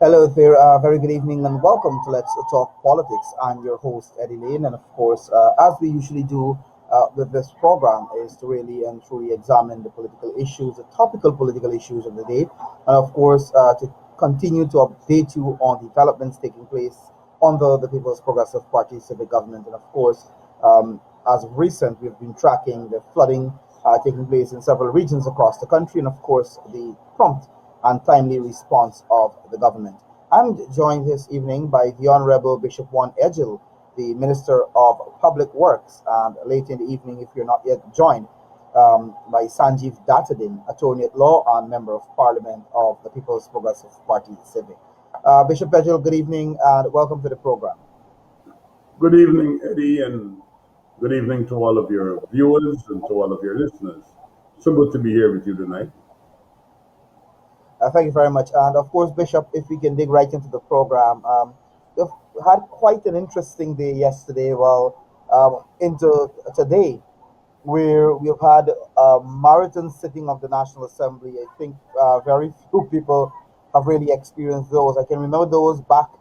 Hello there, very good evening and welcome to Let's Talk Politics. I'm your host, Layne, and of course, as we usually do with this program, is to really and truly examine the political issues, the topical political issues of the day, and of course, to continue to update you on developments taking place on the People's Progressive Party civic government. And of course, as of recent, we've been tracking the flooding taking place in several regions across the country, and of course, the prompt and timely response of the government. I'm joined this evening by the Honorable Bishop Juan Edghill, the Minister of Public Works, and late in the evening, if you're not yet joined, by Sanjeev Datadin, Attorney at Law and Member of Parliament of the People's Progressive Party Civic. Bishop Edghill, good evening and welcome to the program. Good evening, Eddie, and good evening to all of your viewers and to all of your listeners. So good to be here with you tonight. Thank you very much. And of course, Bishop, if we can dig right into the program, we've had quite an interesting day yesterday, into today, where we've had a marathon sitting of the National Assembly. I think very few people have really experienced those. I can remember those back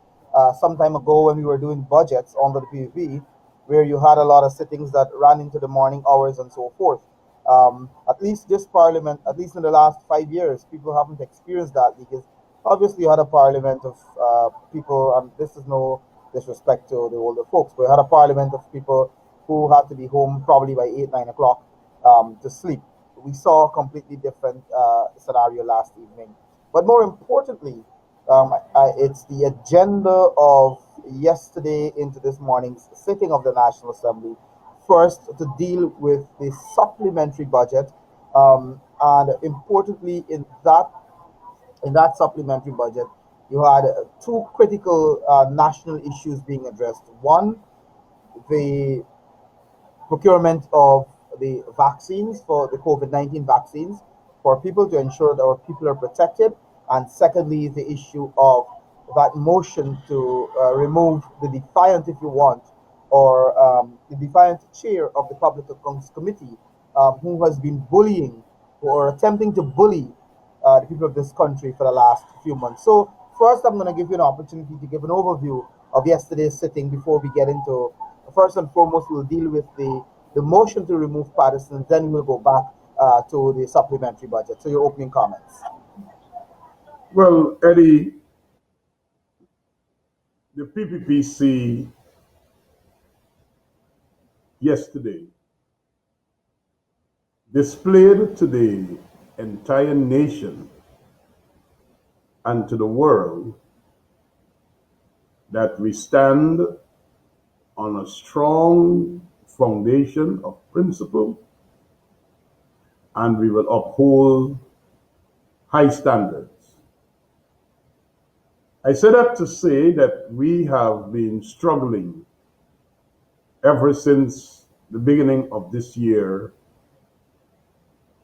some time ago when we were doing budgets under the PPP, where you had a lot of sittings that ran into the morning hours and so forth. At least this parliament, at least in the last 5 years, people haven't experienced that because obviously you had a parliament of people, and this is no disrespect to the older folks, but you had a parliament of people who had to be home probably by 8, 9 o'clock to sleep. We saw a completely different scenario last evening. But more importantly, it's the agenda of yesterday into this morning's sitting of the National Assembly. First, to deal with the supplementary budget, and importantly, in that supplementary budget, you had two critical national issues being addressed. One, the procurement of the vaccines for the COVID-19 vaccines for people to ensure that our people are protected. And secondly, the issue of that motion to remove the defiant, if you want, or the defiant chair of the Public Accounts Committee, who has been bullying or attempting to bully the people of this country for the last few months. So first, I'm going to give you an opportunity to give an overview of yesterday's sitting before we get into. First and foremost, we'll deal with the motion to remove partisans, then we'll go back to the supplementary budget. So your opening comments. Well, Eddie, the PPPC yesterday displayed to the entire nation and to the world that we stand on a strong foundation of principle and we will uphold high standards. I say that to say that we have been struggling ever since the beginning of this year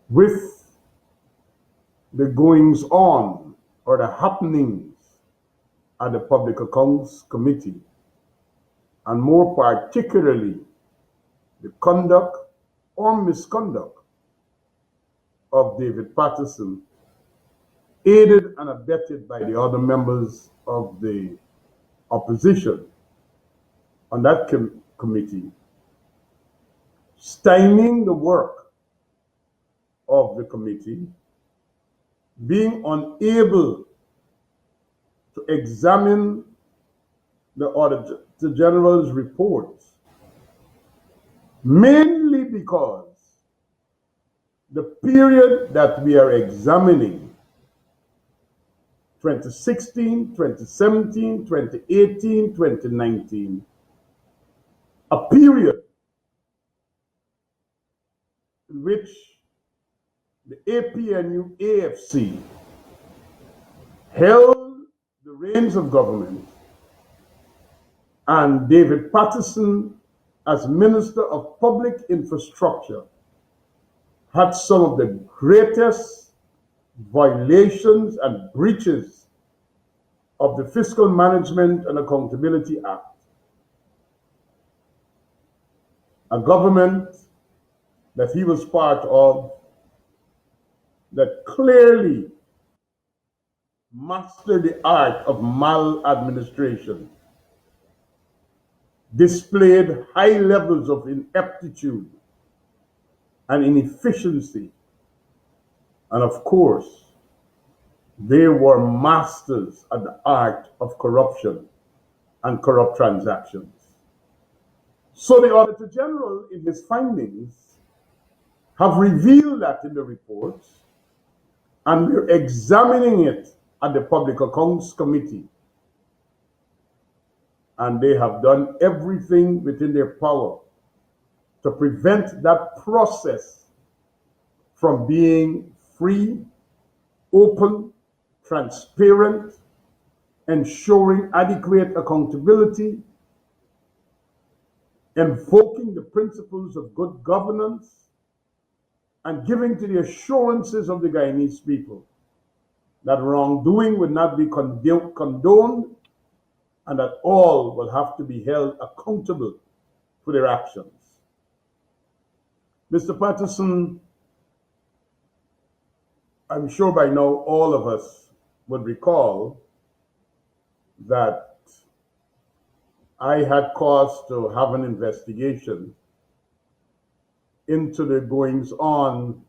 with the goings on or the happenings at the Public Accounts Committee, and more particularly the conduct or misconduct of David Patterson, aided and abetted by the other members of the opposition on that committee, stymieing the work of the committee, being unable to examine the Auditor General's reports, mainly because the period that we are examining, 2016, 2017, 2018, 2019, a period in which the APNU AFC held the reins of government and David Patterson, as Minister of Public Infrastructure, had some of the greatest violations and breaches of the Fiscal Management and Accountability Act. A government that he was part of that clearly mastered the art of maladministration, displayed high levels of ineptitude and inefficiency, and of course, they were masters at the art of corruption and corrupt transactions. So the Auditor General, in his findings, have revealed that in the reports, and we're examining it at the Public Accounts Committee. And they have done everything within their power to prevent that process from being free, open, transparent, ensuring adequate accountability, invoking the principles of good governance, and giving to the assurances of the Guyanese people that wrongdoing will not be condoned and that all will have to be held accountable for their actions. Mr. Patterson, I'm sure by now all of us would recall that I had cause to have an investigation into the goings on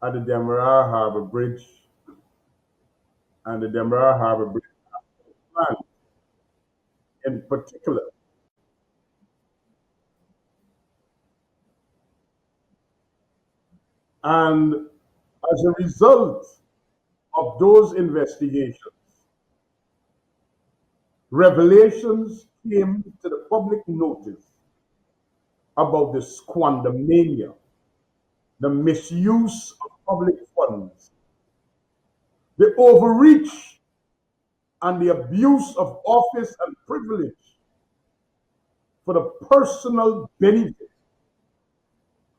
at the Demerara Harbor Bridge and the Demerara Harbor Bridge plan in particular. And as a result of those investigations, revelations came to the public notice about the squandermania, the misuse of public funds, the overreach and the abuse of office and privilege for the personal benefit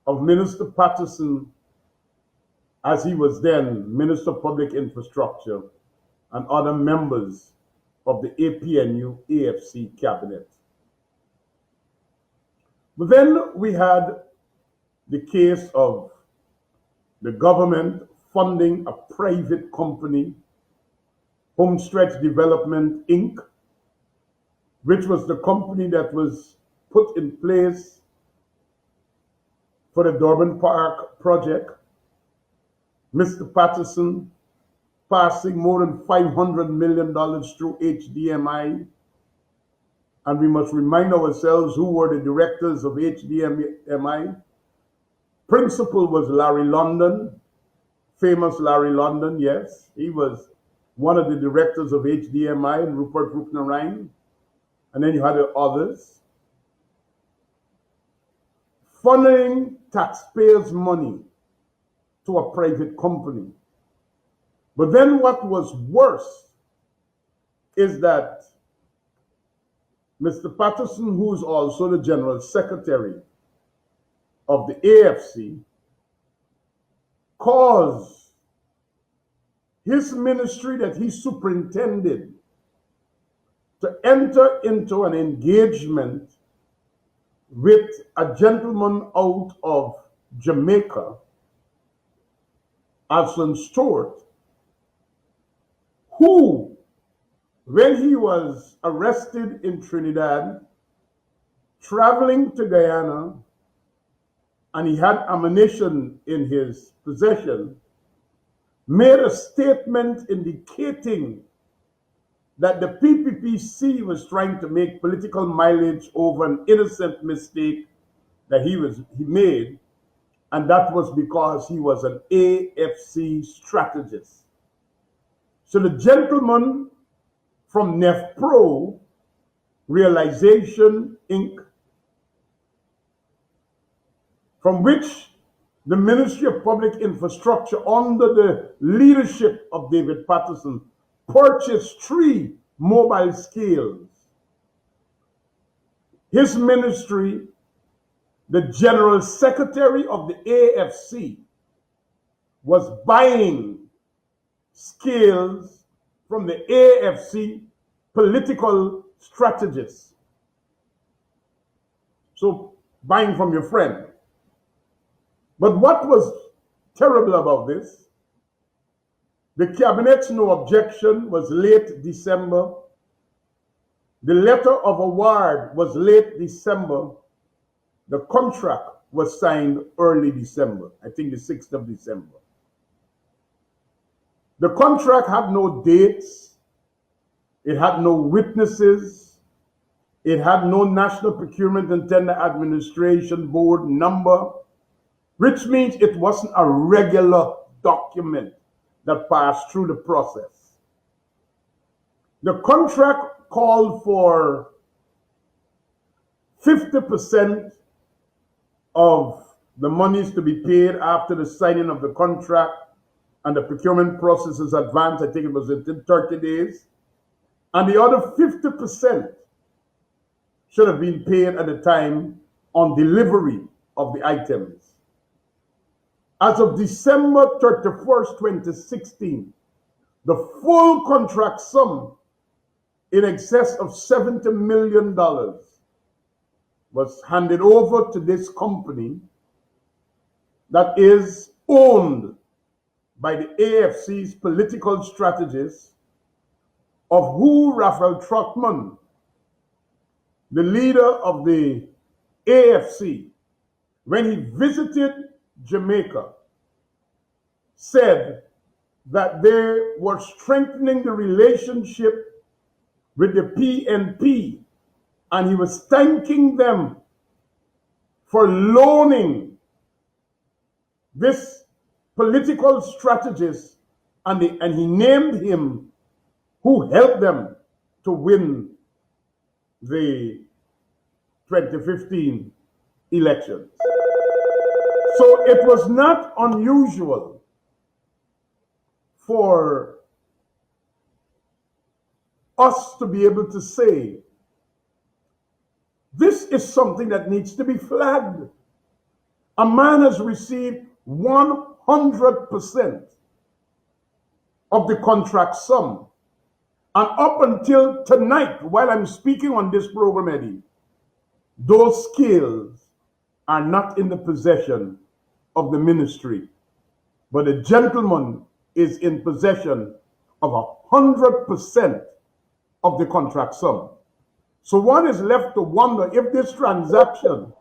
of Minister Patterson as he was then Minister of Public Infrastructure and other members of the APNU AFC cabinet. But then we had the case of the government funding a private company, Homestretch Development Inc., which was the company that was put in place for the Durban Park project. Mr. Patterson passing more than $500 million through HDMI. And we must remind ourselves who were the directors of HDMI. Principal was Larry London, famous Larry London, yes. He was one of the directors of HDMI and Rupert Rupnarine. And then you had the others. Funneling taxpayers' money to a private company. But then what was worse is that Mr. Patterson, who is also the General Secretary of the AFC, caused his ministry that he superintended to enter into an engagement with a gentleman out of Jamaica, Alson Stewart, who, when he was arrested in Trinidad, traveling to Guyana, and he had ammunition in his possession, made a statement indicating that the PPPC was trying to make political mileage over an innocent mistake that he made, and that was because he was an AFC strategist. So the gentleman from NEFPRO, Realization Inc., from which the Ministry of Public Infrastructure, under the leadership of David Patterson, purchased 3 mobile scales. His ministry, the General Secretary of the AFC, was buying scales from the AFC political strategists. So, buying from your friend. But what was terrible about this? The cabinet's no objection was late December. The letter of award was late December. The contract was signed early December, I think the 6th of December. The contract had no dates. It had no witnesses. It had no National Procurement and Tender Administration Board number, which means it wasn't a regular document that passed through the process. The contract called for 50% of the monies to be paid after the signing of the contract, and the procurement process is advanced. I think it was within 30 days. And the other 50% should have been paid at the time on delivery of the items. As of December 31st, 2016, the full contract sum in excess of $70 million was handed over to this company that is owned by the AFC's political strategist, of who Raphael Trotman, the leader of the AFC, when he visited Jamaica, said that they were strengthening the relationship with the PNP, and he was thanking them for loaning this political strategist, and he named him who helped them to win the 2015 elections. So it was not unusual for us to be able to say, this is something that needs to be flagged. A man has received 100% of the contract sum. And up until tonight, while I'm speaking on this program, Eddie, those scales are not in the possession of the ministry. But the gentleman is in possession of 100% of the contract sum. So one is left to wonder if this transaction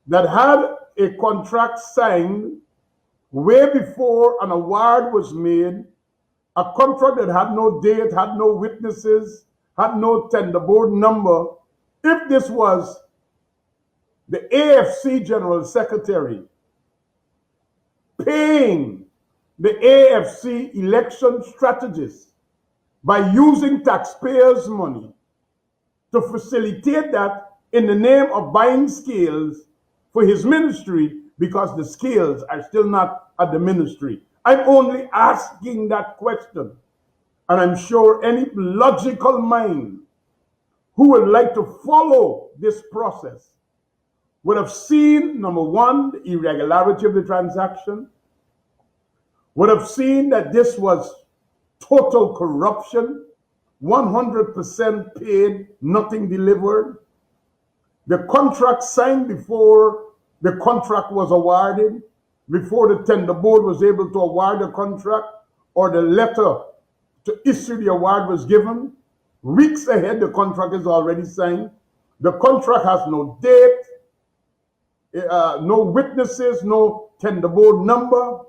that had a contract signed way before an award was made, a contract that had no date, had no witnesses, had no tender board number, if this was the AFC General Secretary paying the AFC election strategist by using taxpayers' money to facilitate that in the name of buying scales for his ministry, because the scales are still not at the ministry. I'm only asking that question. And I'm sure any logical mind who would like to follow this process would have seen, number one, the irregularity of the transaction, would have seen that this was total corruption, 100% paid, nothing delivered. The contract signed before the contract was awarded, before the tender board was able to award the contract, or the letter to issue the award was given. Weeks ahead, the contract is already signed. The contract has no date, no witnesses, no tender board number.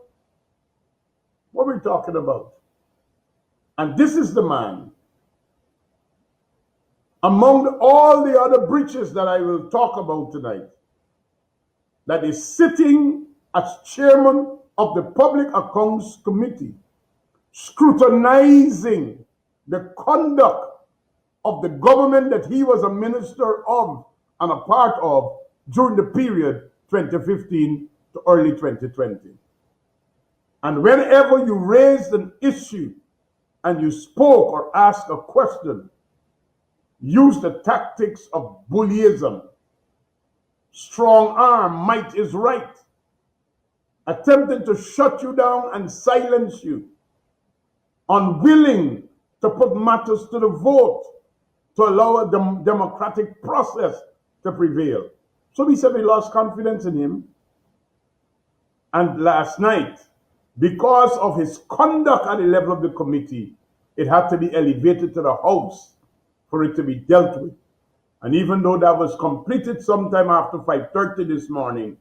What are we talking about? And this is the man, among all the other breaches that I will talk about tonight, that is sitting as chairman of the Public Accounts Committee, scrutinizing the conduct of the government that he was a minister of and a part of during the period 2015 to early 2020. And whenever you raised an issue and you spoke or asked a question, use the tactics of bullyism, strong arm, might is right, attempting to shut you down and silence you, unwilling to put matters to the vote to allow a democratic process to prevail. So we said we lost confidence in him. And last night, Because of his conduct at the level of the committee, it had to be elevated to the House for it to be dealt with. And even though that was completed sometime after 5:30 this morning,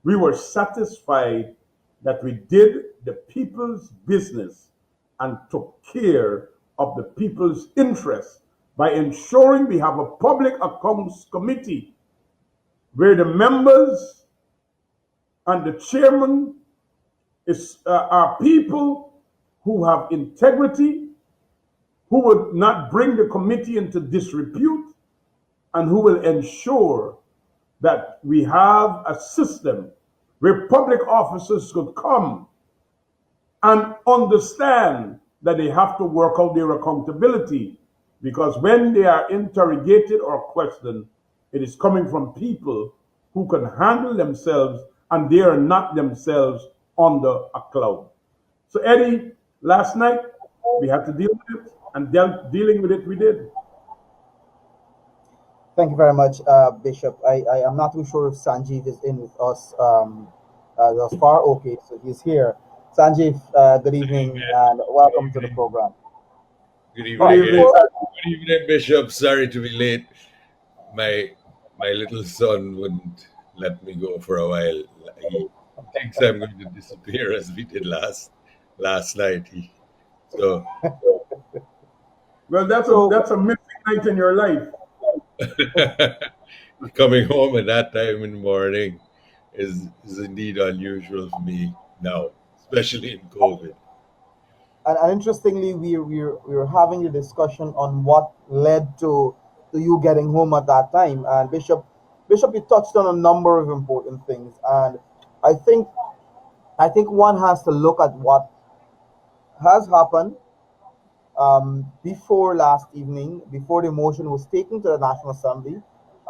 we were satisfied that we did the people's business and took care of the people's interests by ensuring we have a public accounts committee where the members and the chairman are people who have integrity, who would not bring the committee into disrepute, and who will ensure that we have a system where public officers could come and understand that they have to work out their accountability, because when they are interrogated or questioned, it is coming from people who can handle themselves and they are not themselves under a cloud. So, Eddie, last night we had to deal with it, and dealing with it we did. Thank you very much, Bishop. I am not too sure if Sanjeev is in with us thus far. Okay, so he's here. Sanjeev, good evening and Good welcome to the evening. program. Good All Good right, evening. evening. before Good evening, Bishop. Sorry to be late. My my little son wouldn't let me go for a while. He thinks I'm going to disappear as we did last night. So Well, that's a so that's a missing night in your life. coming home at that time in the morning is indeed unusual for me now, especially in COVID. and interestingly, we were having a discussion on what led to you getting home at that time. And Bishop, you touched on a number of important things, and I think I think one has to look at what has happened before last evening, before the motion was taken to the National Assembly,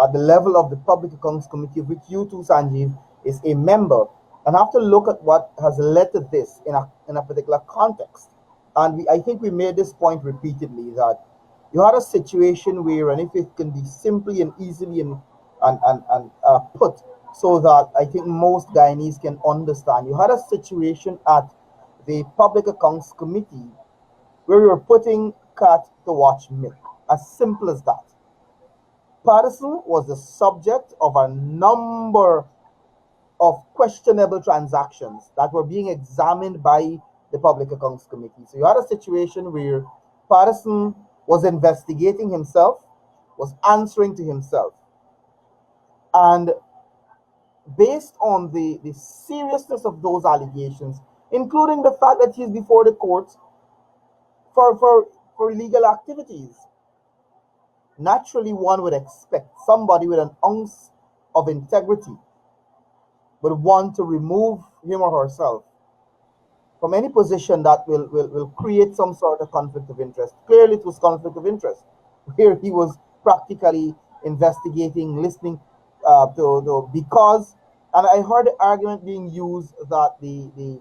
at the level of the Public Accounts Committee, of which you too, Sanjeev, is a member, and have to look at what has led to this in a particular context. And I think we made this point repeatedly that you had a situation where, and if it can be simply and easily and put so that I think most Guyanese can understand, you had a situation at the Public Accounts Committee where we were putting cat to watch milk. As simple as that. Patterson was the subject of a number of questionable transactions that were being examined by the Public Accounts Committee. So you had a situation where Patterson was investigating himself, was answering to himself. And based on the seriousness of those allegations, including the fact that he's before the courts for illegal activities, naturally one would expect somebody with an ounce of integrity would want to remove him or herself from any position that will create some sort of conflict of interest. Clearly, it was conflict of interest, where he was practically investigating, listening because, and I heard the argument being used that the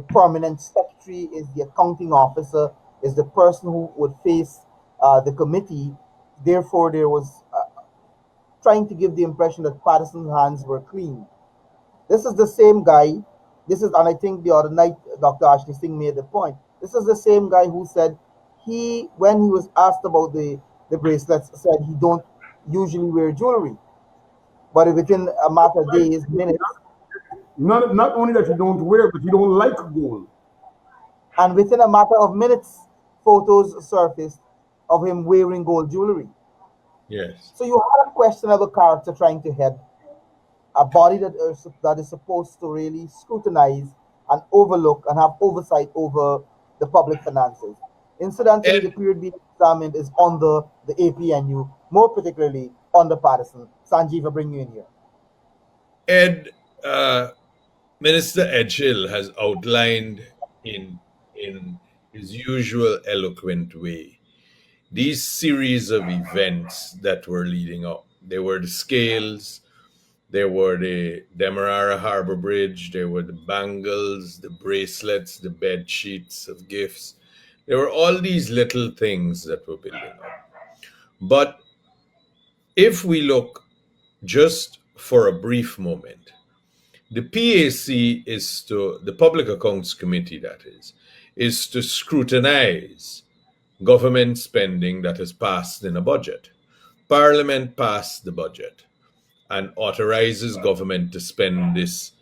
prominent secretary is the accounting officer, is the person who would face the committee. Therefore, there was trying to give the impression that Patterson's hands were clean. This is the same guy. This is, and I think the other night Dr. Ashley Singh made the point. This is the same guy who said when he was asked about the bracelets, said he don't usually wear jewelry, but within a matter of days, minutes, Not only that you don't wear, but you don't like gold. and within a matter of minutes, photos surfaced of him wearing gold jewelry. Yes. So you have a questionable character trying to head a body that is supposed to really scrutinize and overlook and have oversight over the public finances. Incidentally, the And period being examined is under the APNU, more particularly under Patterson. Sanjeev, I bring you in here. Ed, uh, Minister Edghill has outlined in his usual eloquent way these series of events that were leading up. There were the scales, there were the Demerara Harbor Bridge, there were the bangles, the bracelets, the bed sheets of gifts. There were all these little things that were building up. But if we look just for a brief moment The PAC is the Public Accounts Committee, that is to scrutinize government spending that is passed in a budget. Parliament passed the budget and authorizes government to spend this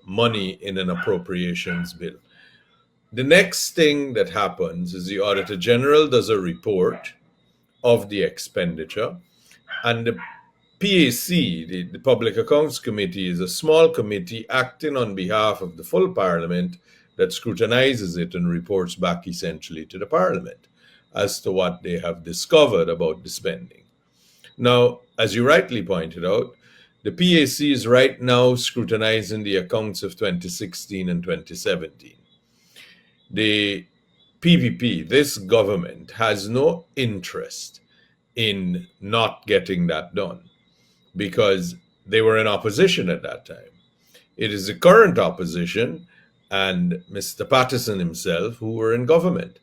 money in an appropriations bill. The next thing that happens is the Auditor General does a report of the expenditure, and the PAC, the Public Accounts Committee, is a small committee acting on behalf of the full Parliament that scrutinizes it and reports back essentially to the Parliament as to what they have discovered about the spending. Now, as you rightly pointed out, the PAC is right now scrutinizing the accounts of 2016 and 2017. The PPP, this government, has no interest in not getting that done because they were in opposition at that time. It is the current opposition and Mr. Patterson himself who were in government.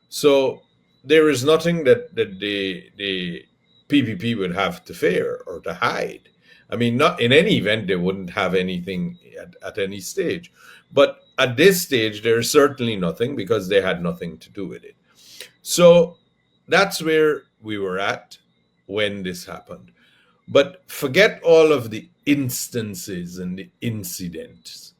So there is nothing that the PPP would have to fear or to hide. I mean, not in any event, they wouldn't have anything at any stage. But at this stage, there is certainly nothing because they had nothing to do with it. So that's where we were at when this happened. But forget all of the instances and the incidents.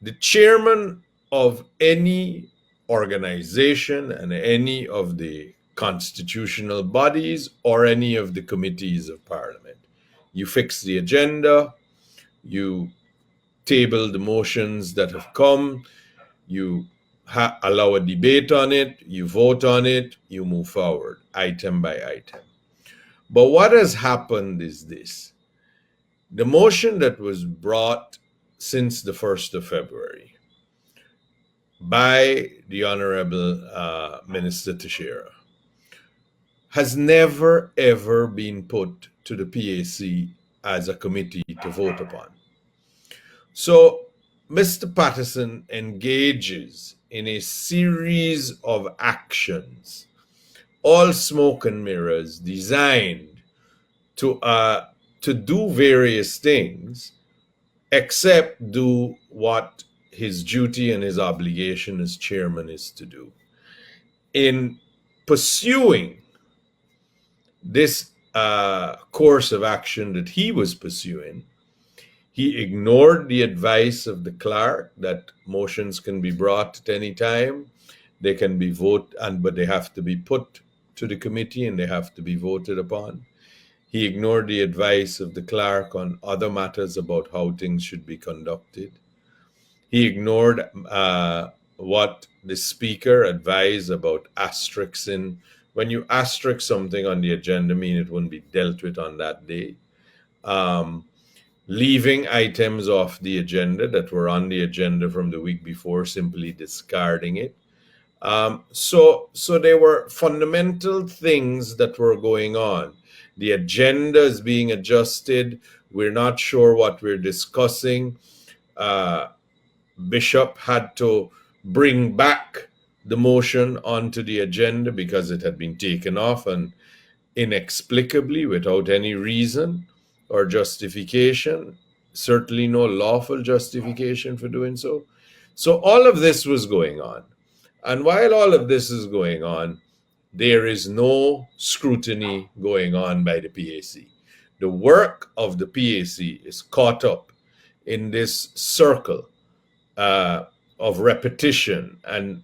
The chairman of any organization and any of the constitutional bodies or any of the committees of parliament, you fix the agenda, you table the motions that have come, you allow a debate on it, you vote on it, you move forward, item by item. But what has happened is this. The motion that was brought since the 1st of February by the Honorable Minister Teixeira has never, ever been put to the PAC as a committee to vote upon. So Mr. Patterson engages in a series of actions, all smoke and mirrors, designed to do various things, except do what his duty and his obligation as chairman is to do. In pursuing this course of action that he was pursuing, he ignored the advice of the clerk that motions can be brought at any time. They can be voted, but they have to be put to the committee and they have to be voted upon. He ignored the advice of the clerk on other matters about how things should be conducted. He ignored what the speaker advised about asterixing. When you asterisk something on the agenda, mean it wouldn't be dealt with on that day. Leaving items off the agenda that were on the agenda from the week before, simply discarding it. So there were fundamental things that were going on. The agenda is being adjusted. We're not sure what we're discussing. Bishop had to bring back the motion onto the agenda because it had been taken off and inexplicably without any reason or justification, certainly no lawful justification for doing so. So all of this was going on. And while all of this is going on, there is no scrutiny going on by the PAC. The work of the PAC is caught up in this circle of repetition and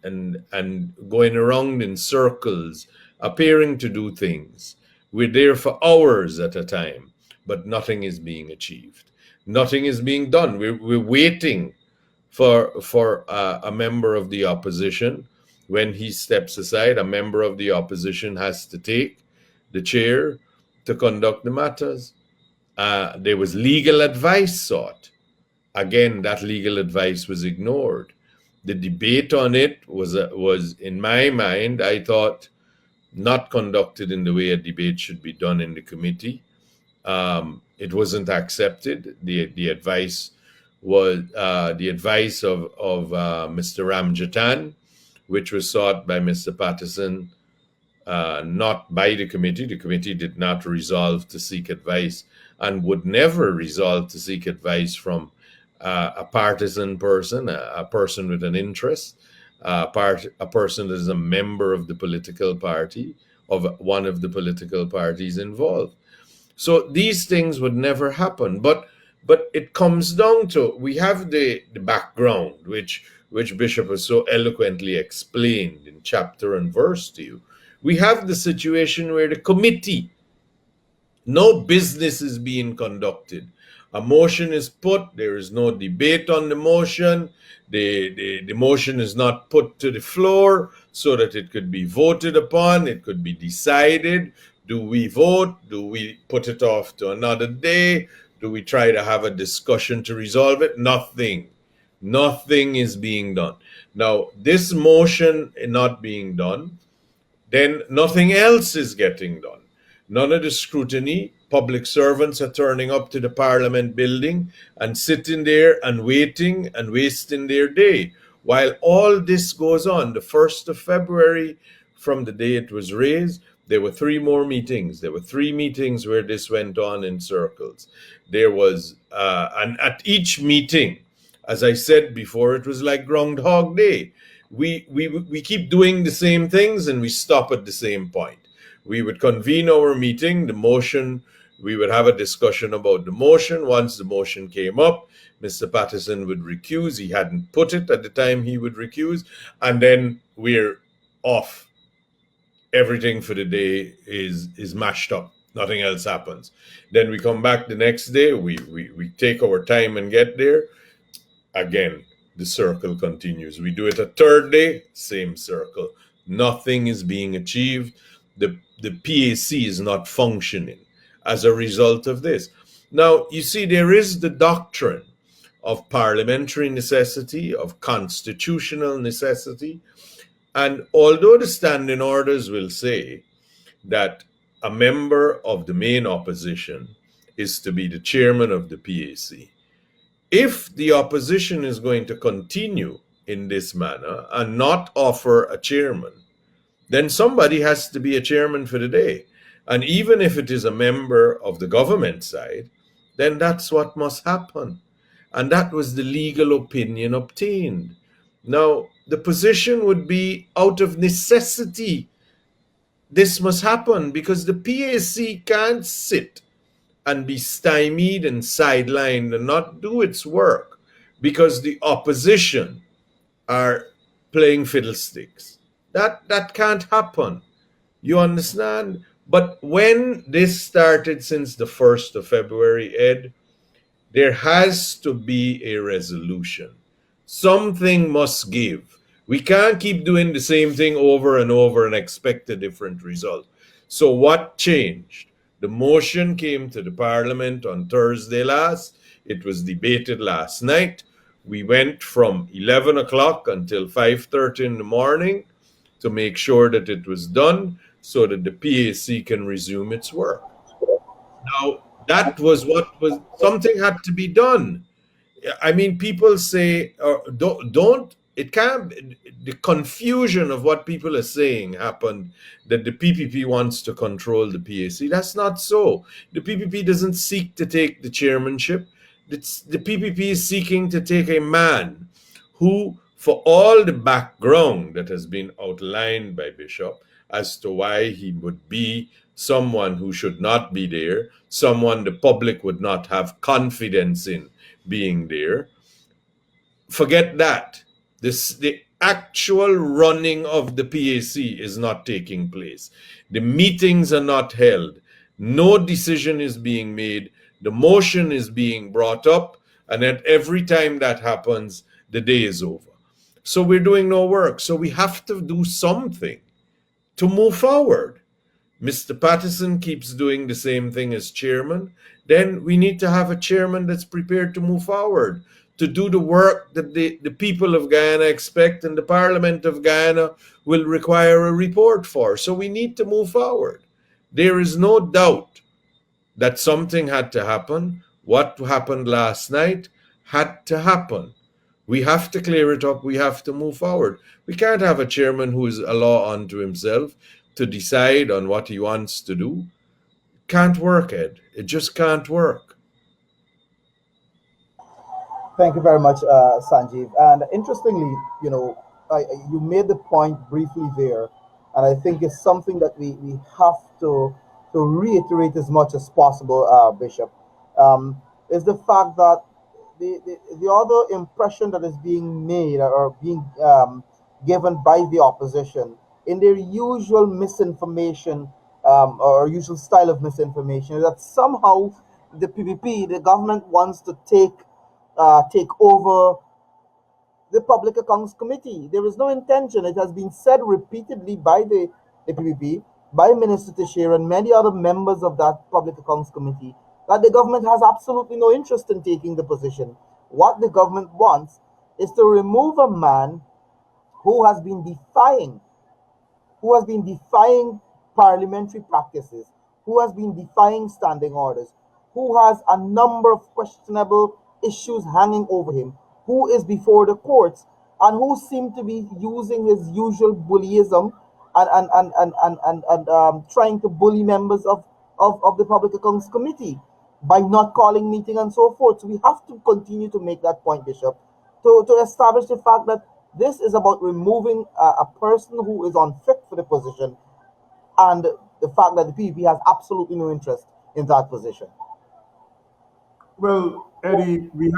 going around in circles, appearing to do things. We're there for hours at a time, but nothing is being achieved. Nothing is being done. We're waiting for a member of the opposition. When he steps aside, a member of the opposition has to take the chair to conduct the matters. There was legal advice sought. Again, that legal advice was ignored. The debate on it was in my mind, I thought, not conducted in the way a debate should be done in the committee. It wasn't accepted. The advice was the advice of Mr. Ramjatan, which was sought by Mr. Patterson, not by the committee. The committee did not resolve to seek advice and would never resolve to seek advice from a partisan person, a person with an interest, a person that is a member of the political party, of one of the political parties involved. So these things would never happen. But it comes down to, we have the background, which Bishop has so eloquently explained in chapter and verse to you. We have the situation where the committee, no business is being conducted. A motion is put, there is no debate on the motion. The motion is not put to the floor so that it could be voted upon, it could be decided. Do we vote? Do we put it off to another day? Do we try to have a discussion to resolve it? Nothing. Nothing is being done. Now, this motion not being done, then nothing else is getting done. None of the scrutiny. Public servants are turning up to the Parliament building and sitting there and waiting and wasting their day. While all this goes on, the 1st of February, from the day it was raised, there were three more meetings. There were three meetings where this went on in circles. There was, and at each meeting, as I said before, it was like Groundhog Day. We keep doing the same things and we stop at the same point. We would convene our meeting, the motion, we would have a discussion about the motion. Once the motion came up, Mr. Patterson would recuse. He hadn't put it at the time he would recuse. And then we're off. Everything for the day is mashed up. Nothing else happens. Then we come back the next day. We take our time and get there. Again, the circle continues. We do it a third day, same circle. Nothing is being achieved. The PAC is not functioning as a result of this. Now, you see, there is the doctrine of parliamentary necessity, of constitutional necessity. And although the standing orders will say that a member of the main opposition is to be the chairman of the PAC, if the opposition is going to continue in this manner and not offer a chairman, then somebody has to be a chairman for the day. And even if it is a member of the government side, then that's what must happen. And that was the legal opinion obtained. Now, the position would be out of necessity. This must happen because the PAC can't sit and be stymied and sidelined and not do its work because the opposition are playing fiddlesticks. That can't happen. You understand? But when this started since the 1st of February, Ed, there has to be a resolution. Something must give. We can't keep doing the same thing over and over and expect a different result. So what changed? The motion came to the Parliament on Thursday last. It was debated last night. We went from 11 o'clock until 5:30 in the morning to make sure that it was done so that the PAC can resume its work. Now, that was what was, something had to be done. I mean, people say, don't, it can't, the confusion of what people are saying happened that the PPP wants to control the PAC. That's not so. The PPP doesn't seek to take the chairmanship. The PPP is seeking to take a man who, for all the background that has been outlined by Bishop as to why he would be someone who should not be there, someone the public would not have confidence in being there. Forget that. The actual running of the PAC is not taking place. The meetings are not held. No decision is being made. The motion is being brought up, and at every time that happens, the day is over. So we're doing no work. So we have to do something to move forward. Mr. Patterson keeps doing the same thing as chairman. Then we need to have a chairman that's prepared to move forward, to do the work that the people of Guyana expect and the Parliament of Guyana will require a report for. So we need to move forward. There is no doubt that something had to happen. What happened last night had to happen. We have to clear it up. We have to move forward. We can't have a chairman who is a law unto himself. to decide on what he wants to do. Can't work, Ed. It just can't work. Thank you very much, Sanjeev. And interestingly, you made the point briefly there, and I think it's something that we have to reiterate as much as possible, Bishop, is the fact that the other impression that is being made or being given by the opposition in their usual misinformation or usual style of misinformation is that somehow the PPP, the government wants to take over the Public Accounts Committee. There is no intention. It has been said repeatedly by the PPP, by Minister Teixeira and many other members of that Public Accounts Committee that the government has absolutely no interest in taking the position. What the government wants is to remove a man who has been defying parliamentary practices, who has been defying standing orders, who has a number of questionable issues hanging over him, who is before the courts, and who seemed to be using his usual bullyism and trying to bully members of the Public Accounts Committee by not calling meeting and so forth. So we have to continue to make that point, Bishop, to establish the fact that this is about removing a person who is unfit for the position, and the fact that the PPP has absolutely no interest in that position. Well, Eddie, we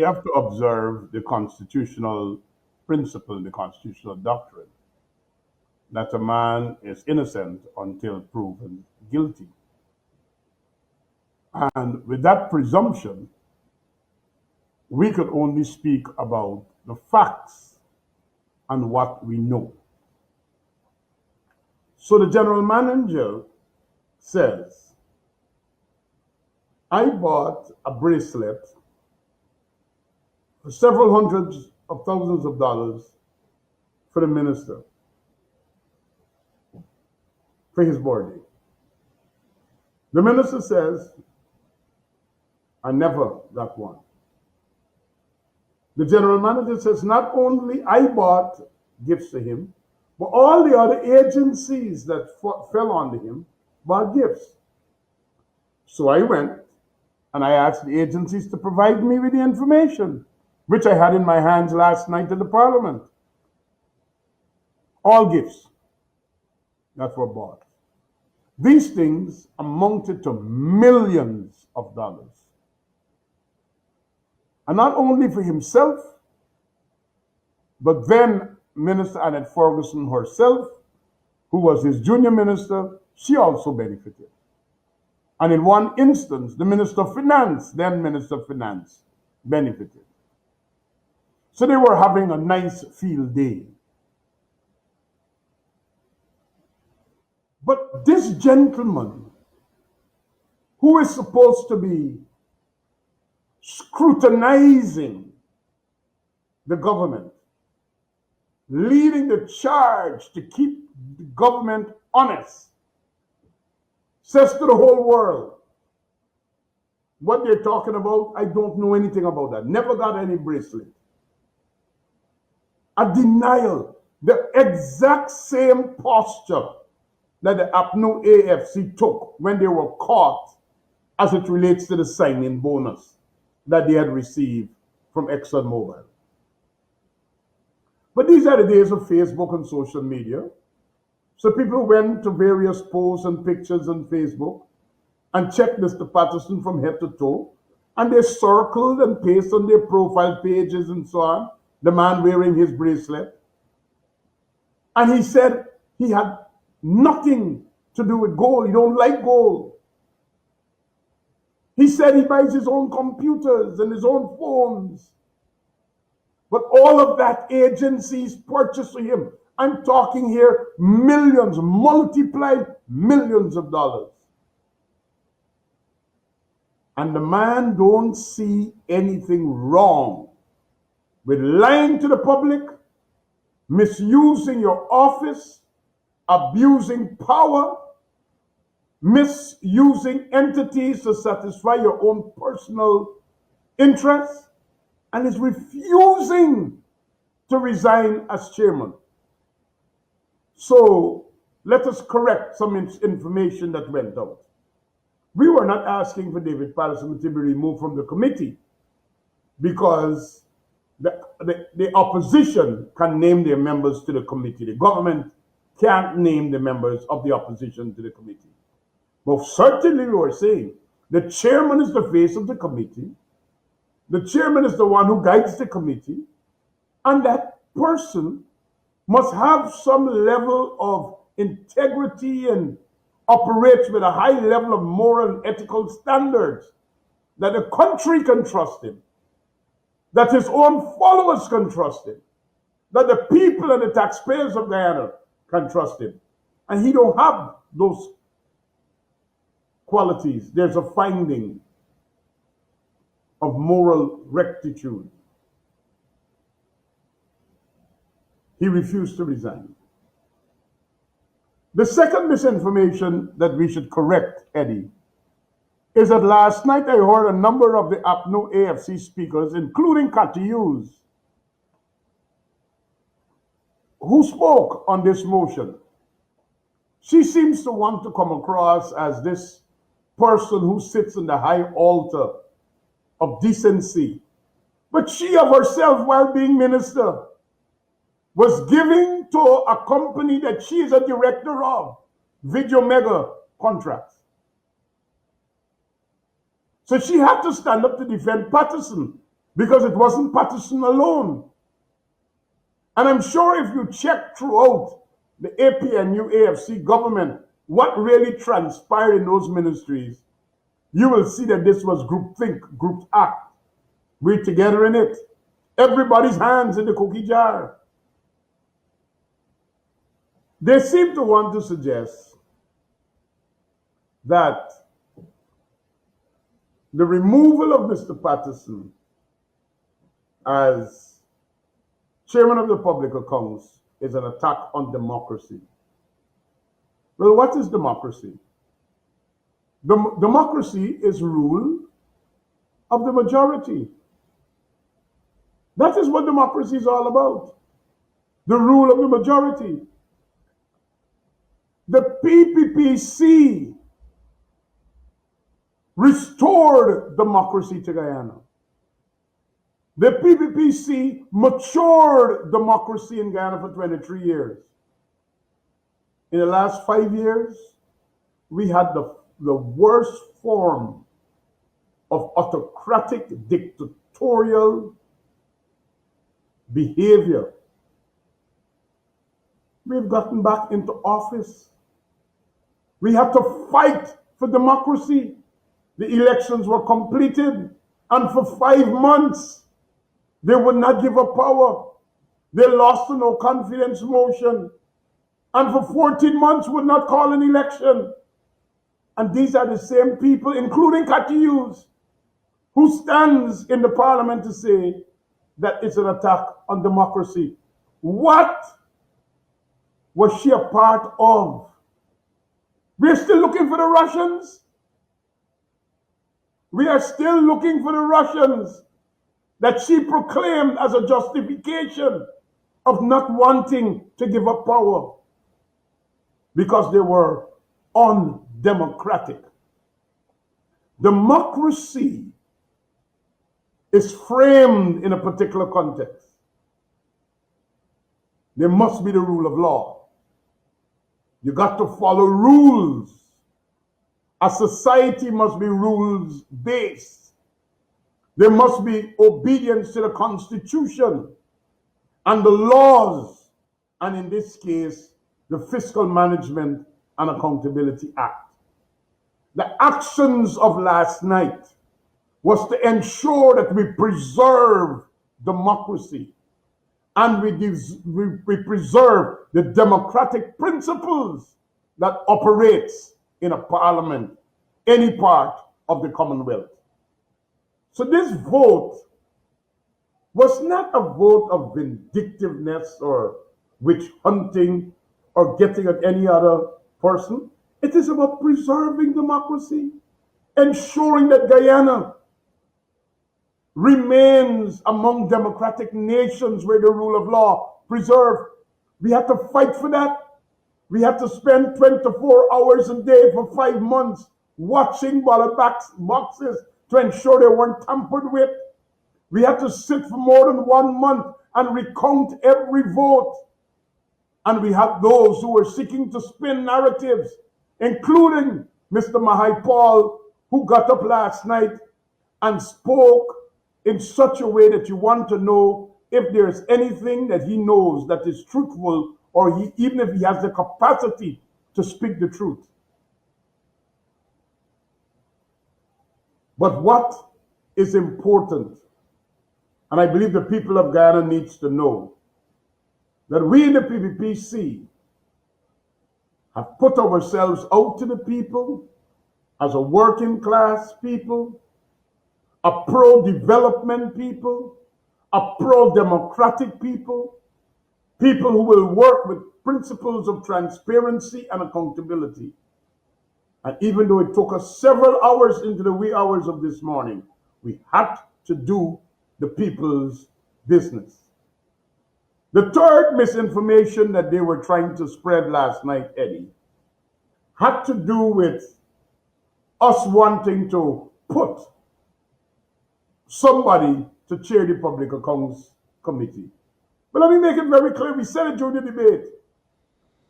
have to observe the constitutional principle, the constitutional doctrine, that a man is innocent until proven guilty. And with that presumption, we could only speak about the facts and what we know. So the general manager says, I bought a bracelet for several hundreds of thousands of dollars for the minister for his birthday. The minister says, I never got one. The general manager says, not only I bought gifts to him, but all the other agencies that fell under him bought gifts. So I went and I asked the agencies to provide me with the information, which I had in my hands last night in the parliament. All gifts that were bought. These things amounted to millions of dollars. And not only for himself, but then Minister Annette Ferguson herself, who was his junior minister, she also benefited. And in one instance, the Minister of Finance, then Minister of Finance, benefited. So they were having a nice field day. But this gentleman, who is supposed to be scrutinizing the government, leading the charge to keep the government honest, says to the whole world, what they're talking about, I don't know anything about that. Never got any bracelet. A denial, the exact same posture that the APNU AFC took when they were caught as it relates to the signing bonus that they had received from ExxonMobil. But these are the days of Facebook and social media. So people went to various posts and pictures on Facebook and checked Mr. Patterson from head to toe, and they circled and pasted on their profile pages and so on, the man wearing his bracelet. And he said he had nothing to do with gold. He don't like gold. He said he buys his own computers and his own phones. But all of that agencies purchase for him. I'm talking here millions, multiplied millions of dollars. And the man don't see anything wrong with lying to the public, misusing your office, abusing power, misusing entities to satisfy your own personal interests, and is refusing to resign as chairman. So let us correct some information that went out. We were not asking for David Patterson to be removed from the committee because the opposition can name their members to the committee. The government can't name the members of the opposition to the committee. But certainly we were saying the chairman is the face of the committee. The chairman is the one who guides the committee. And that person must have some level of integrity and operates with a high level of moral and ethical standards, that the country can trust him, that his own followers can trust him, that the people and the taxpayers of Guyana can trust him. And he don't have those qualities. There's a finding of moral rectitude. He refused to resign. The second misinformation that we should correct, Eddie, is that last night I heard a number of the APNO AFC speakers, including Cathy Hughes, who spoke on this motion. She seems to want to come across as this person who sits in the high altar of decency. But she of herself, while being minister, was giving to a company that she is a director of, Video Mega Contracts. So she had to stand up to defend Patterson because it wasn't Patterson alone. And I'm sure if you check throughout the APNU AFC government, what really transpired in those ministries, you will see that this was groupthink, group act. We're together in it. Everybody's hands in the cookie jar. They seem to want to suggest that the removal of Mr. Patterson as chairman of the public accounts is an attack on democracy. Well, what is democracy? Democracy is rule of the majority. That is what democracy is all about. The rule of the majority. The PPPC restored democracy to Guyana. The PPPC matured democracy in Guyana for 23 years. In the last 5 years, we had the worst form of autocratic, dictatorial behavior. We've gotten back into office. We had to fight for democracy. The elections were completed, and for 5 months, they would not give up power. They lost the no confidence motion, and for 14 months would not call an election. And these are the same people, including Cathy Hughes, who stands in the parliament to say that it's an attack on democracy. What was she a part of? We're still looking for the Russians. We are still looking for the Russians that she proclaimed as a justification of not wanting to give up power because they were undemocratic. Democracy is framed in a particular context. There must be the rule of law. You got to follow rules. A society must be rules-based. There must be obedience to the Constitution and the laws, and in this case, the Fiscal Management and Accountability Act. The actions of last night was to ensure that we preserve democracy and we preserve the democratic principles that operates in a parliament, any part of the Commonwealth. So this vote was not a vote of vindictiveness or witch hunting or getting at any other person. It is about preserving democracy, ensuring that Guyana remains among democratic nations where the rule of law preserved. We have to fight for that. We had to spend 24 hours a day for 5 months watching ballot boxes to ensure they weren't tampered with. We had to sit for more than 1 month and recount every vote. And we had those who were seeking to spin narratives, including Mr. Mahai Paul, who got up last night and spoke in such a way that you want to know if there's anything that he knows that is truthful, or even if he has the capacity to speak the truth. But what is important, and I believe the people of Guyana needs to know, that we in the PPPC have put ourselves out to the people as a working class people, a pro-development people, a pro-democratic people, people who will work with principles of transparency and accountability. And even though it took us several hours into the wee hours of this morning, we had to do the people's business. The third misinformation that they were trying to spread last night, Eddie, had to do with us wanting to put somebody to chair the Public Accounts Committee. But let me make it very clear. We said it during the debate.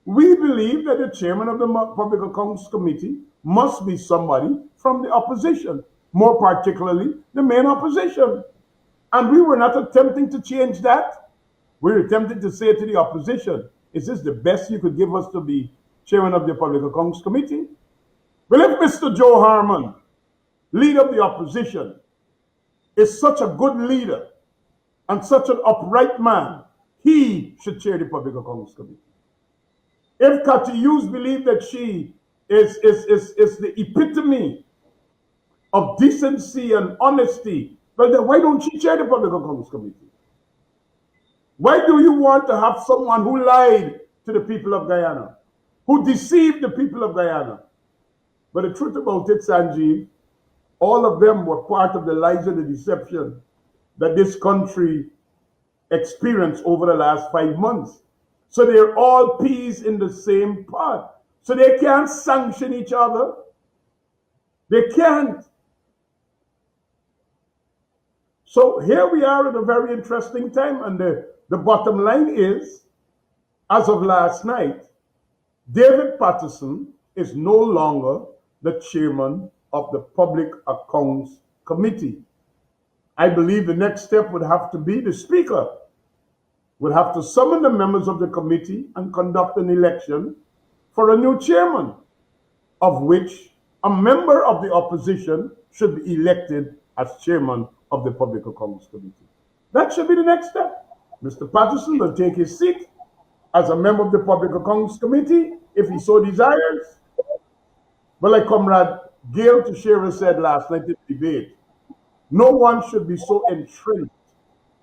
We believe that the chairman of the Public Accounts Committee must be somebody from the opposition, more particularly the main opposition. And we were not attempting to change that. We were attempting to say to the opposition, is this the best you could give us to be chairman of the Public Accounts Committee? Well, if Mr. Joe Harmon, leader of the opposition, is such a good leader and such an upright man, he should chair the Public Accounts Committee. If Cathy Hughes believes that she is the epitome of decency and honesty, well, then why don't she chair the Public Accounts Committee? Why do you want to have someone who lied to the people of Guyana, who deceived the people of Guyana? But the truth about it, Sanjeev, all of them were part of the lies and the deception that this country experienced over the last 5 months. So they're all peas in the same pot. So they can't sanction each other. They can't. So here we are at a very interesting time. And the bottom line is, as of last night, David Patterson is no longer the chairman of the Public Accounts Committee. I believe the next step would have to be the Speaker would have to summon the members of the committee and conduct an election for a new chairman, of which a member of the opposition should be elected as chairman of the Public Accounts Committee. That should be the next step. Mr. Patterson will take his seat as a member of the Public Accounts Committee if he so desires. But like Comrade Gail Teixeira said last night in the debate, no one should be so entrenched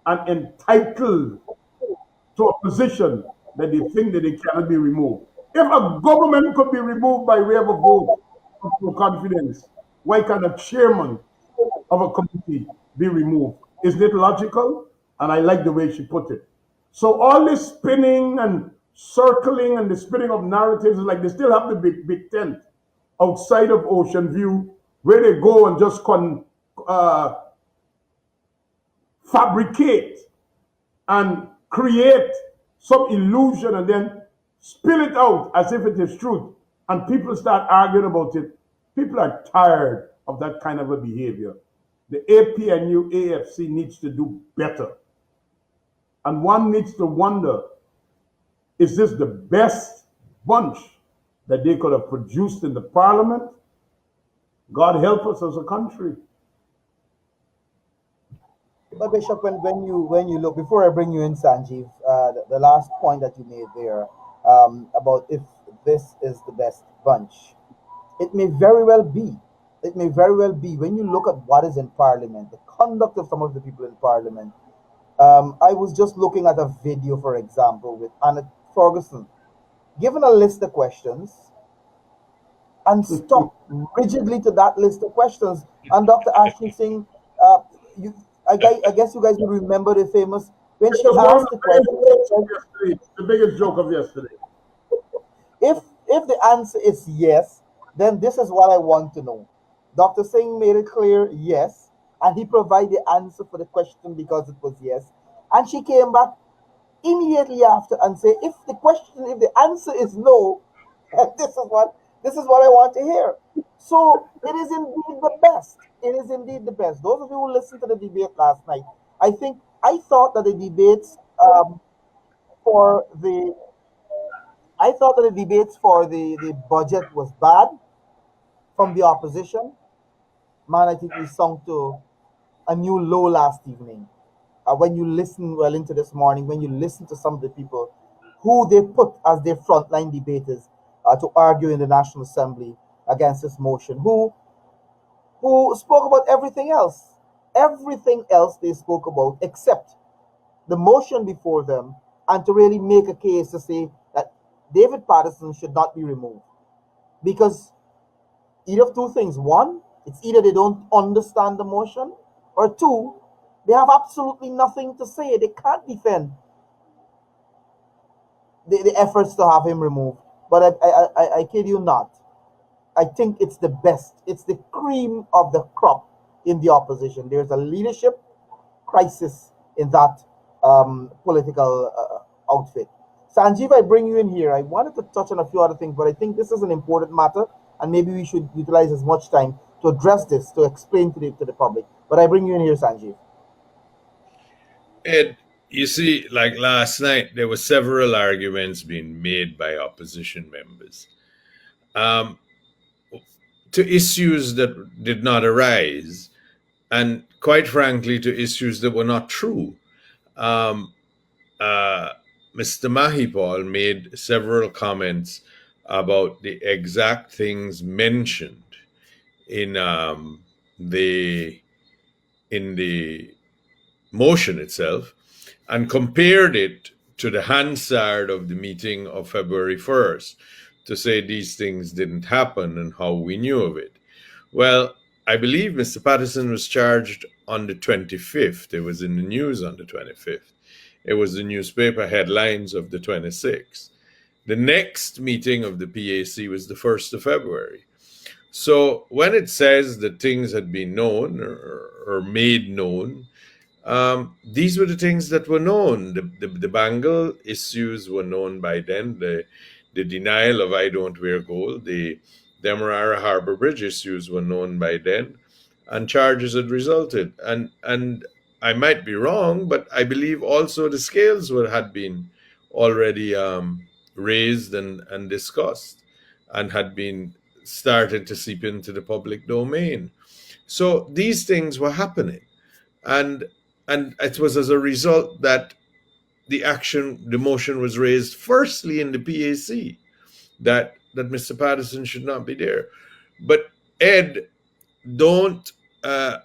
and entitled to a position that they think that they cannot be removed. If a government could be removed by way of a vote of no confidence, why can a chairman of a committee be removed? Isn't it logical? And I like the way she put it. So all this spinning and circling and the spinning of narratives is like they still have the big tent outside of Ocean View where they go and just fabricate and create some illusion and then spill it out as if it is truth, and people start arguing about it. People are tired of that kind of a behavior. The APNU AFC needs to do better. And one needs to wonder, is this the best bunch that they could have produced in the parliament? God help us as a country. But Bishop, when you look, before I bring you in, Sanjeev, the last point that you made there about if this is the best bunch, it may very well be. It may very well be. When you look at what is in Parliament, the conduct of some of the people in Parliament. I was just looking at a video, for example, with Anna Ferguson, given a list of questions and stuck rigidly to that list of questions. And Dr. Ashley Singh, I guess you guys will remember the famous, when she asked the question, the biggest joke of yesterday. If the answer is yes, then this is what I want to know. Dr. Singh made it clear yes, and he provided the answer for the question because it was yes. And she came back immediately after and say, if the answer is no, this is what I want to hear. So it is indeed the best. It is indeed the best. Those of you who listened to the debate last night, I thought that the debates for the I thought that the debates for the budget was bad from the opposition. Man, I think we sunk to a new low last evening. When you listen well into this morning, when you listen to some of the people who they put as their frontline debaters to argue in the National Assembly against this motion, who spoke about everything else they spoke about except the motion before them, and to really make a case to say that David Patterson should not be removed because either of two things. One, it's either they don't understand the motion, or two, they have absolutely nothing to say. They can't defend the efforts to have him removed. But I kid you not. I think it's the best. It's the cream of the crop in the opposition. There's a leadership crisis in that political outfit. Sanjeev, I bring you in here. I wanted to touch on a few other things, but I think this is an important matter, and maybe we should utilize as much time to address this, to explain to the public. But I bring you in here, Sanjeev. Ed, you see, like last night, there were several arguments being made by opposition members um, to issues that did not arise, and quite frankly, to issues that were not true. Um, uh, Mr. Mahipal made several comments about the exact things mentioned in the in the motion itself, and compared it to the Hansard of the meeting of February 1st to say these things didn't happen and how we knew of it. Well, I believe Mr. Patterson was charged on the 25th. It was in the news on the 25th. It was the newspaper headlines of the 26th. The next meeting of the PAC was the 1st of February. So when it says that things had been known or made known, these were the things that were known. The Bangle issues were known by then. The denial of I don't wear gold, the Demerara Harbor Bridge issues were known by then, and charges had resulted. And I might be wrong, but I believe also the scales had been already raised and discussed, and had been started to seep into the public domain. So these things were happening, and and it was as a result that the motion was raised firstly in the PAC that Mr. Patterson should not be there. But Ed, don't uh,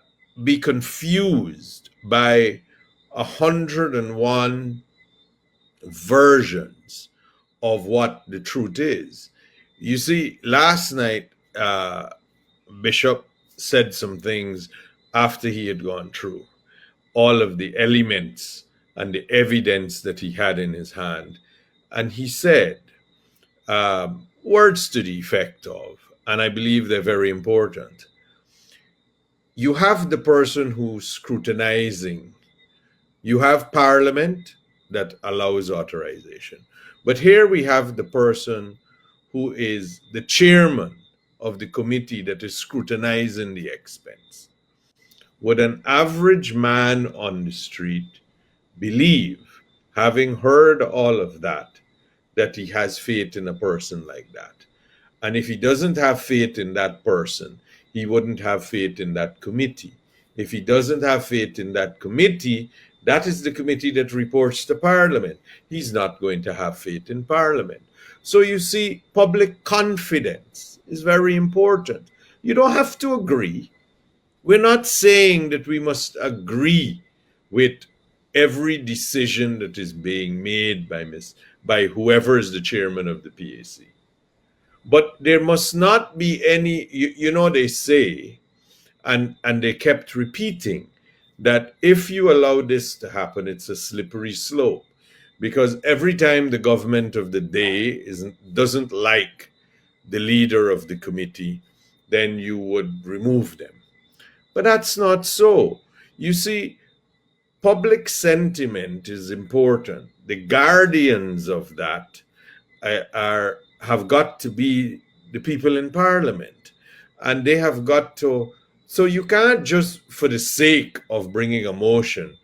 be confused by 101 versions of what the truth is. You see, last night, Bishop said some things after he had gone through all of the elements and the evidence that he had in his hand. And he said words to the effect of, and I believe they're very important. You have the person who's scrutinizing, you have Parliament that allows authorization. But here we have the person who is the chairman of the committee that is scrutinizing the expense. Would an average man on the street believe, having heard all of that he has faith in a person like that? And if he doesn't have faith in that person, he wouldn't have faith in that committee. If he doesn't have faith in that committee, that is the committee that reports to Parliament. He's not going to have faith in Parliament. So you see, public confidence is very important. You don't have to agree. We're not saying that we must agree with every decision that is being made by whoever is the chairman of the PAC. But there must not be any, they say, and they kept repeating that if you allow this to happen, it's a slippery slope. because every time the government of the day doesn't like the leader of the committee, then you would remove them. But that's not so. You see, public sentiment is important. The guardians of that are have got to be the people in parliament, and they have got to. So you can't just for the sake of bringing a motion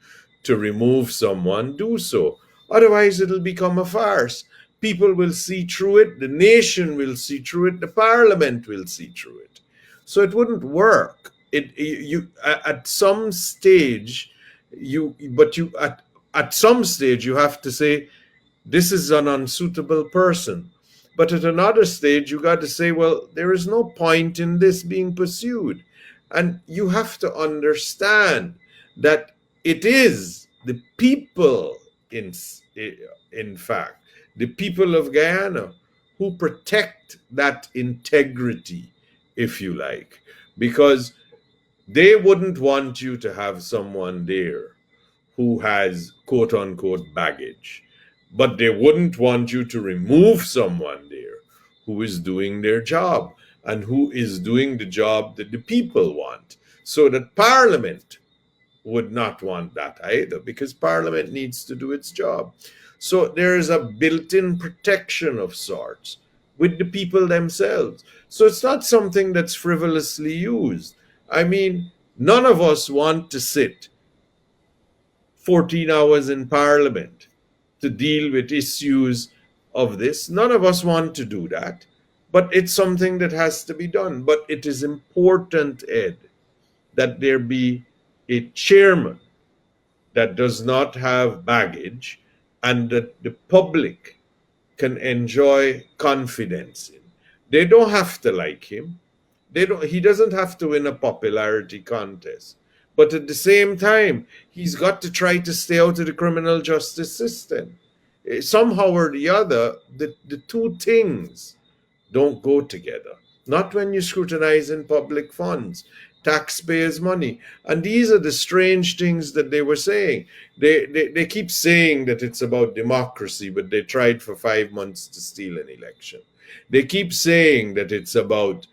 to remove someone do so. Otherwise it'll become a farce. People will see through it, the nation will see through it, the parliament will see through it. So it wouldn't work. It you at some stage you but you at some stage you have to say this is an unsuitable person. But at another stage, you got to say, well, there is no point in this being pursued. And you have to understand that it is the people, in, in fact, the people of Guyana who protect that integrity, if you like, because they wouldn't want you to have someone there who has quote unquote baggage. But they wouldn't want you to remove someone there who is doing their job and who is doing the job that the people want. So that Parliament would not want that either, because Parliament needs to do its job. So there is a built in protection of sorts with the people themselves. So it's not something that's frivolously used. I mean, none of us want to sit 14 hours in Parliament to deal with issues of this. None of us want to do that, but it's something that has to be done. But it is important, Ed, that there be a chairman that does not have baggage and that the public can enjoy confidence in. They don't have to like him. He doesn't have to win a popularity contest. But at the same time, he's got to try to stay out of the criminal justice system. Somehow or the other, the two things don't go together. Not when you scrutinize in public funds, taxpayers' money. And these are the strange things that they were saying. They keep saying that it's about democracy, but they tried for 5 months to steal an election. They keep saying that it's about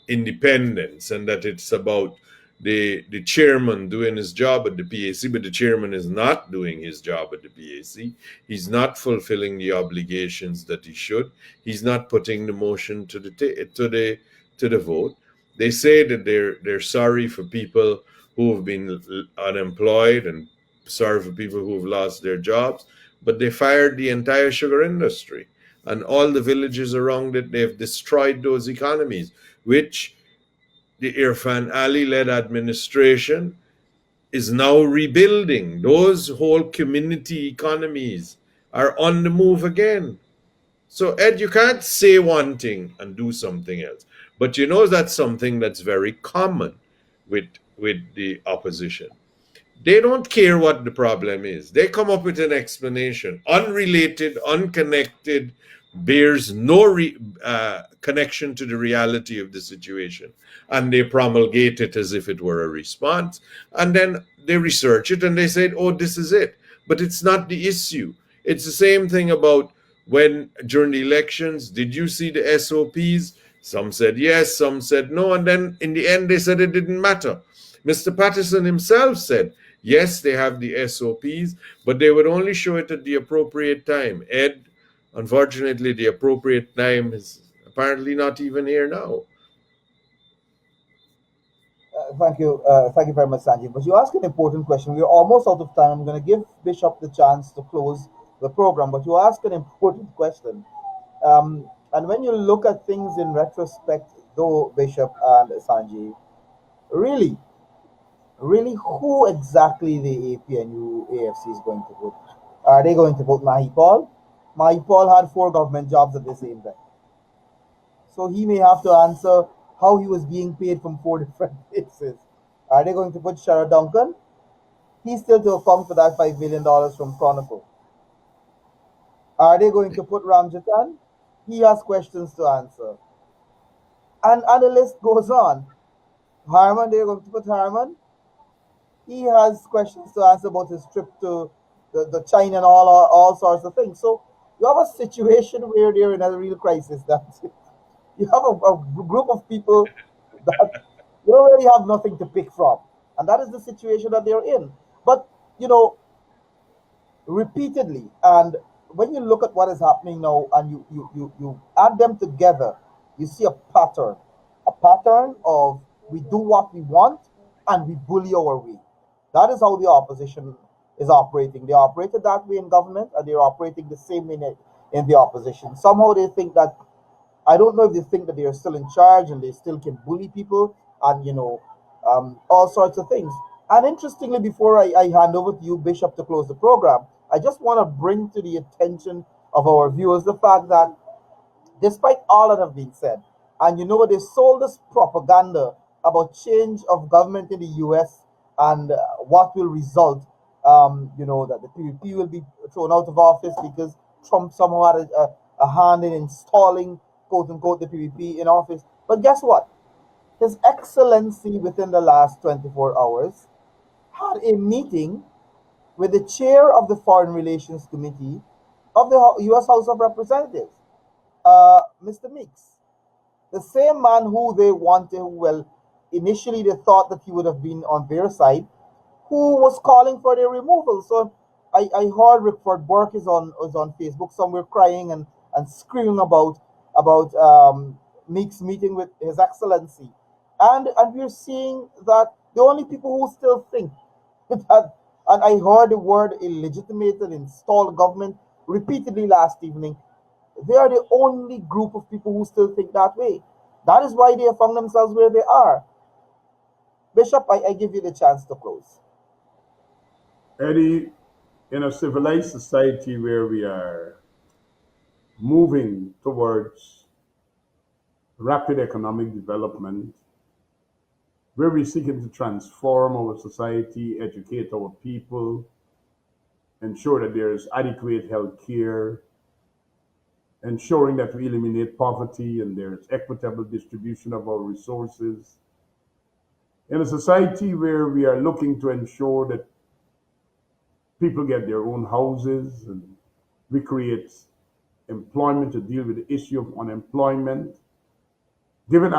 independence and that it's about the chairman doing his job at the PAC, but the chairman is not doing his job at the PAC. He's not fulfilling the obligations that he should. He's not putting the motion to the vote. They say that they're sorry for people who have been unemployed and sorry for people who have lost their jobs, but they fired the entire sugar industry and all the villages around it. They've destroyed those economies, which the Irfan Ali led administration is now rebuilding. Those whole community economies are on the move again. So, Ed, you can't say one thing and do something else. But you know that's something that's very common with the opposition. They don't care what the problem is. They come up with an explanation, unrelated, unconnected, bears no connection to the reality of the situation. And they promulgate it as if it were a response. And then they research it and they say, oh, this is it. But it's not the issue. It's the same thing about when during the elections, did you see the SOPs? Some said yes, some said no. And then in the end, they said it didn't matter. Mr. Patterson himself said, yes, they have the SOPs, but they would only show it at the appropriate time. Ed, unfortunately, the appropriate time is apparently not even here now. Thank you very much, Sanjeev. But you ask an important question. We're almost out of time. I'm going to give Bishop the chance to close the program, but you ask an important question. And when you look at things in retrospect, though, Bishop and Sanjeev, really, really, who exactly the APNU AFC is going to vote? Are they going to vote Mahi Paul? Mahi Paul had 4 government jobs at the same time. So he may have to answer how he was being paid from 4 different places. Are they going to put Sherrod Duncan? He's still to account for that $5 billion from Chronicle. Are they going to put Ramjatan? He has questions to answer. And the list goes on. Harman, they're going to put Harman. He has questions to answer about his trip to the China and all sorts of things. So you have a situation where they're in a real crisis. That you have a group of people that you don't really have nothing to pick from, and that is the situation that they're in. But you know, repeatedly. And when you look at what is happening now and you add them together, you see a pattern of we do what we want and we bully our way. That is how the opposition is operating. They operated that way in government and they're operating the same way in the opposition. Somehow they think that I don't know if they think that they are still in charge and they still can bully people and all sorts of things. And interestingly, before I hand over to you, Bishop, to close the program, I just want to bring to the attention of our viewers the fact that despite all that have been said, and they sold us propaganda about change of government in the U.S. and what will result, that the PPP will be thrown out of office because Trump somehow had a hand in installing, quote unquote, the PPP in office. But guess what? His Excellency, within the last 24 hours, had a meeting with the chair of the Foreign Relations Committee of the U.S. House of Representatives, Mr. Meeks, the same man who they wanted, well, initially they thought that he would have been on their side, who was calling for their removal. So I heard Rickford Burke is on Facebook somewhere crying and screaming about Meeks meeting with His Excellency. And we're seeing that the only people who still think that, and I heard the word illegitimate and installed government repeatedly last evening, they are the only group of people who still think that way. That is why they have found themselves where they are. Bishop, I give you the chance to close. Eddie, in a civilized society where we are moving towards rapid economic development, where we're seeking to transform our society, educate our people, ensure that there is adequate health care, ensuring that we eliminate poverty and there is equitable distribution of our resources. In a society where we are looking to ensure that people get their own houses and we create employment to deal with the issue of unemployment, giving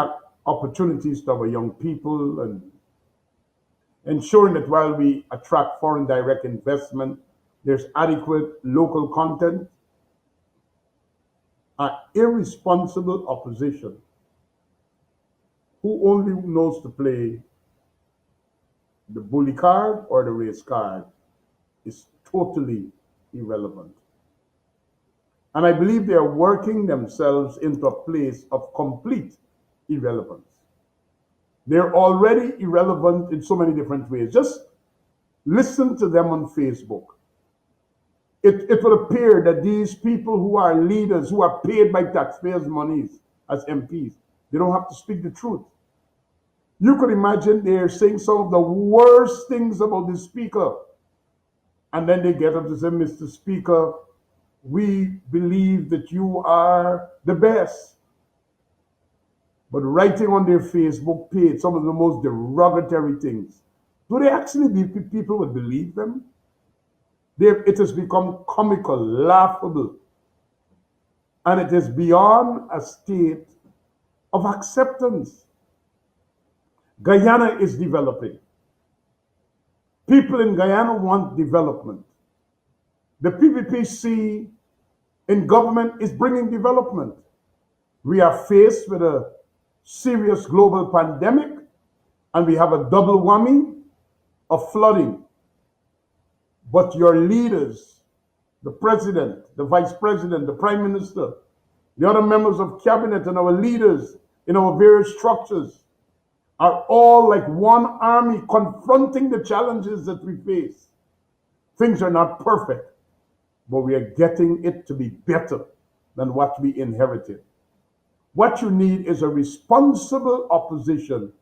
opportunities to our young people and ensuring that while we attract foreign direct investment, there's adequate local content. An irresponsible opposition who only knows to play the bully card or the race card is totally irrelevant. And I believe they are working themselves into a place of complete irrelevance. They're already irrelevant in so many different ways. Just listen to them on Facebook. It will appear that these people who are leaders, who are paid by taxpayers' monies as MPs, they don't have to speak the truth. You could imagine they're saying some of the worst things about the speaker. And then they get up to say, Mr. Speaker, we believe that you are the best. But writing on their Facebook page some of the most derogatory things, do they actually believe people would believe them? It has become comical, laughable, and it is beyond a state of acceptance. Guyana is developing. People in Guyana want development. The PPPC in government is bringing development. We are faced with a serious global pandemic, and we have a double whammy of flooding. But your leaders, the president, the vice president, the prime minister, the other members of cabinet, and our leaders in our various structures are all like one army confronting the challenges that we face. Things are not perfect, but we are getting it to be better than what we inherited. What you need is a responsible opposition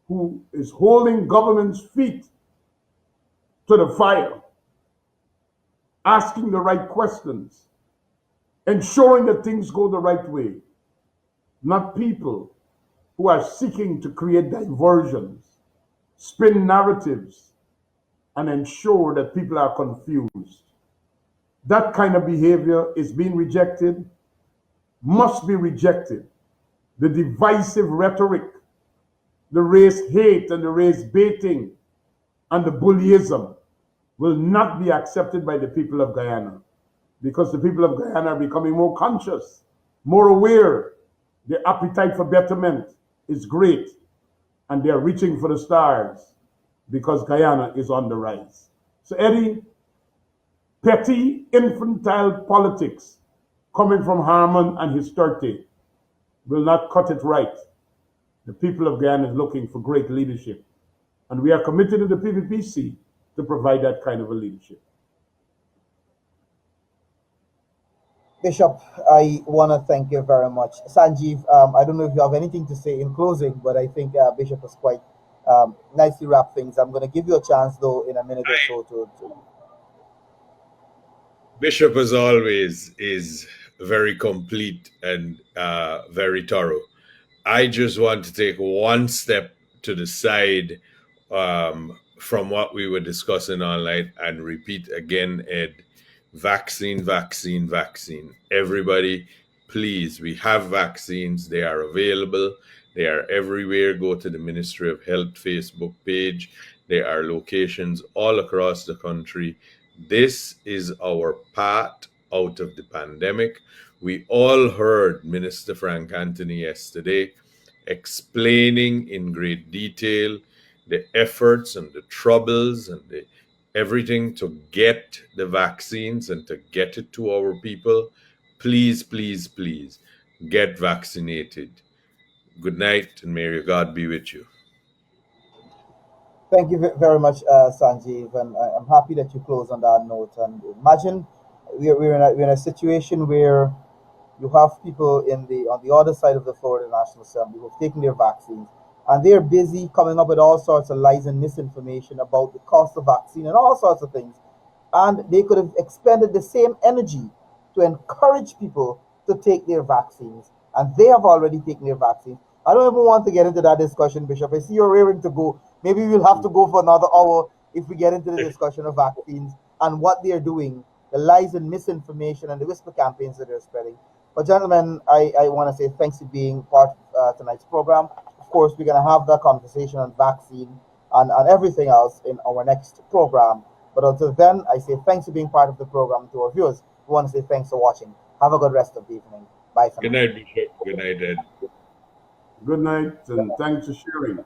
who is holding government's feet to the fire, asking the right questions, ensuring that things go the right way, not people who are seeking to create diversions, spin narratives, and ensure that people are confused. That kind of behavior is being rejected, must be rejected. The divisive rhetoric, the race hate and the race baiting and the bullyism will not be accepted by the people of Guyana, because the people of Guyana are becoming more conscious, more aware. Their appetite for betterment is great, and they are reaching for the stars because Guyana is on the rise. So, Eddie, petty, infantile politics coming from Harman and his 30 will not cut it right. The people of Guyana is looking for great leadership, and we are committed to the PPPC to provide that kind of a leadership. Bishop, I want to thank you very much. Sanjeev, I don't know if you have anything to say in closing, but I think Bishop has quite nicely wrapped things. I'm going to give you a chance, though, in a minute or so to. Bishop, as always, is very complete and very thorough. I just want to take one step to the side from what we were discussing online and repeat again, Ed. Vaccine, vaccine, vaccine. Everybody, please, we have vaccines. They are available. They are everywhere. Go to the Ministry of Health Facebook page. There are locations all across the country. This is our path out of the pandemic. We all heard Minister Frank Anthony yesterday explaining in great detail the efforts and the troubles and everything to get the vaccines and to get it to our people. Please, please, please get vaccinated. Good night, and may God be with you. Thank you very much, Sanjeev, and I'm happy that you close on that note. And imagine we're in a situation where you have people in the on the other side of the Florida National Assembly who've taken their vaccines, and they're busy coming up with all sorts of lies and misinformation about the cost of vaccine and all sorts of things. And they could have expended the same energy to encourage people to take their vaccines, and they have already taken their vaccines. I don't even want to get into that discussion, Bishop. I see you're raring to go. Maybe we'll have to go for another hour if we get into the discussion of vaccines and what they're doing, the lies and misinformation and the whisper campaigns that they're spreading. But gentlemen, I want to say thanks for being part of tonight's program. Of course, we're going to have that conversation on vaccine and everything else in our next program. But until then, I say thanks for being part of the program. To our viewers, we want to say thanks for watching. Have a good rest of the evening. Bye for Good now. night, Bishop. Good night, Ed. Good night, and thanks for sharing.